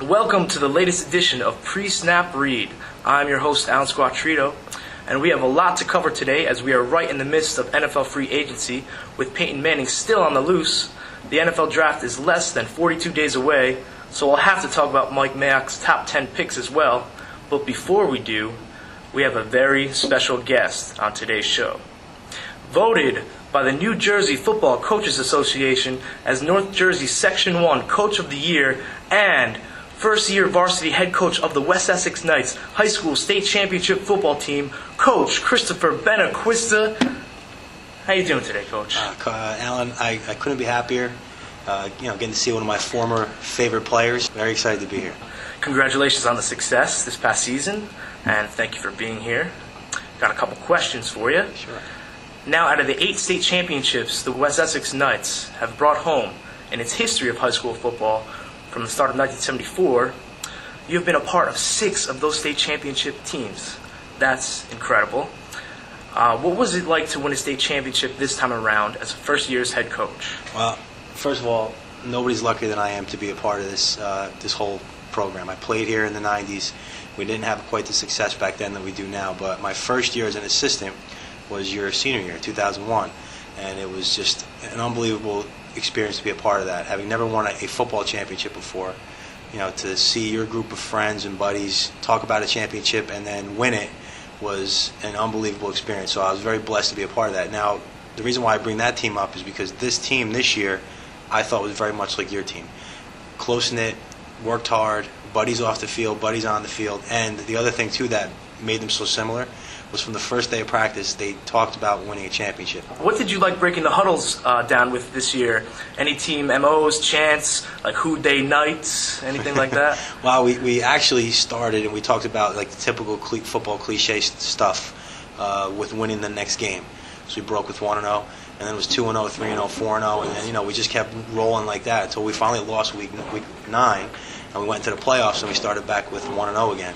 Welcome to the latest edition of Pre-Snap Read. I'm your host, Alan Squattrito, and we have a lot to cover today as we are right in the midst of NFL free agency with Peyton Manning still on the loose. The NFL draft is less than 42 days away, so we'll have to talk about Mike Mayock's top 10 picks as well. But before we do, we have a very special guest on today's show. Voted by the New Jersey Football Coaches Association as North Jersey Section 1 Coach of the Year and first-year varsity head coach of the West Essex Knights High School State Championship football team, Coach Christopher Benacquista. How you doing today, Coach? Alan, I couldn't be happier. Getting to see one of my former favorite players. Very excited to be here. Congratulations on the success this past season, and thank you for being here. Got a couple questions for you. Sure. Now, out of the 8 state championships the West Essex Knights have brought home in its history of high school football from the start of 1974, you have been a part of 6 of those state championship teams. That's incredible. What was it like to win a state championship this time around as a first-year's head coach? Well, first of all, nobody's luckier than I am to be a part of this whole program. I played here in the 90s. We didn't have quite the success back then that we do now, but my first year as an assistant was your senior year, 2001, and it was just an unbelievable experience to be a part of that. Having never won a football championship before, to see your group of friends and buddies talk about a championship and then win it was an unbelievable experience. So I was very blessed to be a part of that. Now, the reason why I bring that team up is because this team this year I thought was very much like your team. Close-knit, worked hard, buddies off the field, buddies on the field, and the other thing too that made them so similar was from the first day of practice, they talked about winning a championship. What did you like breaking the huddles down with this year? Any team MOs, chants, like who day nights, anything like that? Well, we actually started and we talked about like the typical football cliche stuff with winning the next game. So we broke with 1-0, and then it was 2-0, 3-0, 4-0, and then we just kept rolling like that until we finally lost week 9, and we went into the playoffs and we started back with 1-0 again.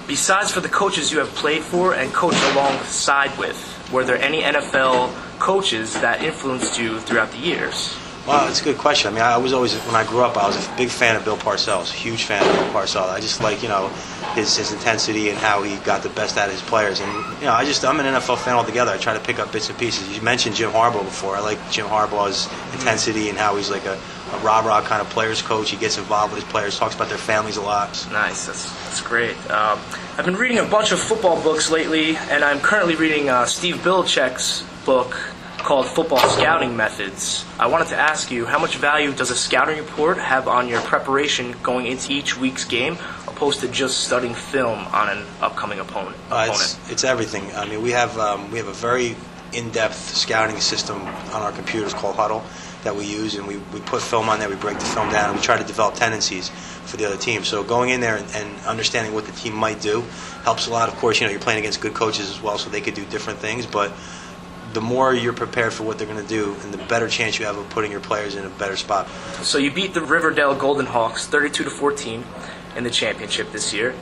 Besides for the coaches you have played for and coached alongside with, were there any NFL coaches that influenced you throughout the years? Well, it's a good question. I mean, I was always, when I grew up, I was a big fan of Bill Parcells, huge fan of Bill Parcells. I just like, his intensity and how he got the best out of his players. And, I'm an NFL fan altogether. I try to pick up bits and pieces. You mentioned Jim Harbaugh before. I like Jim Harbaugh's intensity and how he's like a rah-rah kind of players coach. He gets involved with his players, talks about their families a lot. Nice. That's great. I've been reading a bunch of football books lately, and I'm currently reading Steve Belichick's book called Football Scouting Methods. I wanted to ask you, how much value does a scouting report have on your preparation going into each week's game, opposed to just studying film on an upcoming opponent? It's everything. I mean, we have a very in-depth scouting system on our computers called Huddle that we use, and we put film on there, we break the film down, and we try to develop tendencies for the other team. So going in there and understanding what the team might do helps a lot. Of course, you're playing against good coaches as well, so they could do different things, but the more you're prepared for what they're going to do, and the better chance you have of putting your players in a better spot. So you beat the Riverdale Golden Hawks 32-14 in the championship this year,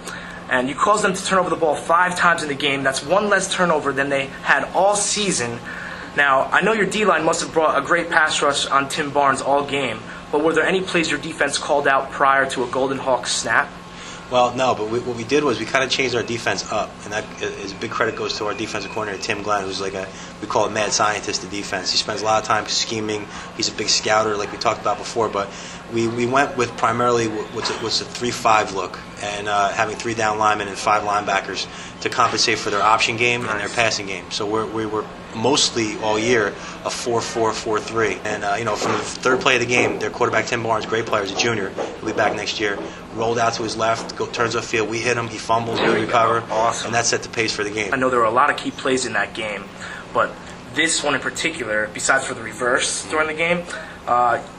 and you caused them to turn over the ball 5 times in the game. That's 1 less turnover than they had all season. Now, I know your D-line must have brought a great pass rush on Tim Barnes all game, but were there any plays your defense called out prior to a Golden Hawks snap? Well, no, but what we did was we kind of changed our defense up, and that is a big credit goes to our defensive coordinator, Tim Glenn, who's like we call it mad scientist of defense. He spends a lot of time scheming. He's a big scouter, like we talked about before, but we went with primarily what's a 3-5 look, and having 3 down linemen and 5 linebackers to compensate for their option game and their passing game. So we were mostly all year a 4-4-4-3. And, from the third play of the game, their quarterback, Tim Barnes, great player, is a junior, he'll be back next year, rolled out to his left, turns upfield, we hit him, he fumbles, we recover, awesome. And that set the pace for the game. I know there were a lot of key plays in that game, but this one in particular, besides for the reverse during the game,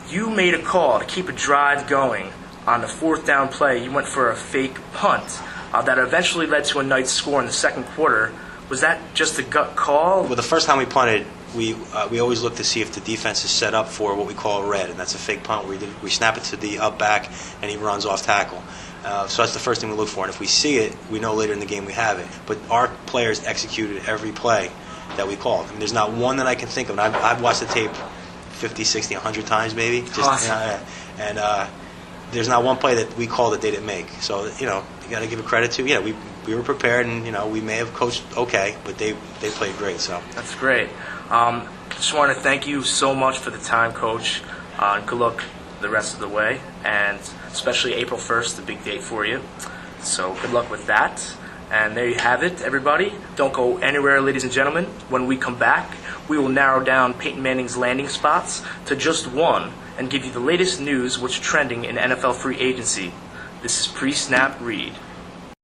you made a call to keep a drive going. On the 4th down play, you went for a fake punt that eventually led to a Knights score in the second quarter. Was that just a gut call? Well, the first time we punted, we always look to see if the defense is set up for what we call a red, and that's a fake punt where we snap it to the up back and he runs off tackle. So that's the first thing we look for, and if we see it, we know later in the game we have it. But our players executed every play that we called. I mean, there's not one that I can think of, and I've watched the tape 50, 60, 100 times maybe. Awesome. there's not one play that we called that they didn't make. So, you got to give it credit to, we were prepared, and, we may have coached okay, but they played great. So That's great. Just want to thank you so much for the time, Coach. Good luck the rest of the way, and especially April 1st, the big date for you. So good luck with that. And there you have it, everybody. Don't go anywhere, ladies and gentlemen. When we come back, we will narrow down Peyton Manning's landing spots to just one and give you the latest news, what's trending in NFL free agency. This is Pre-Snap Read.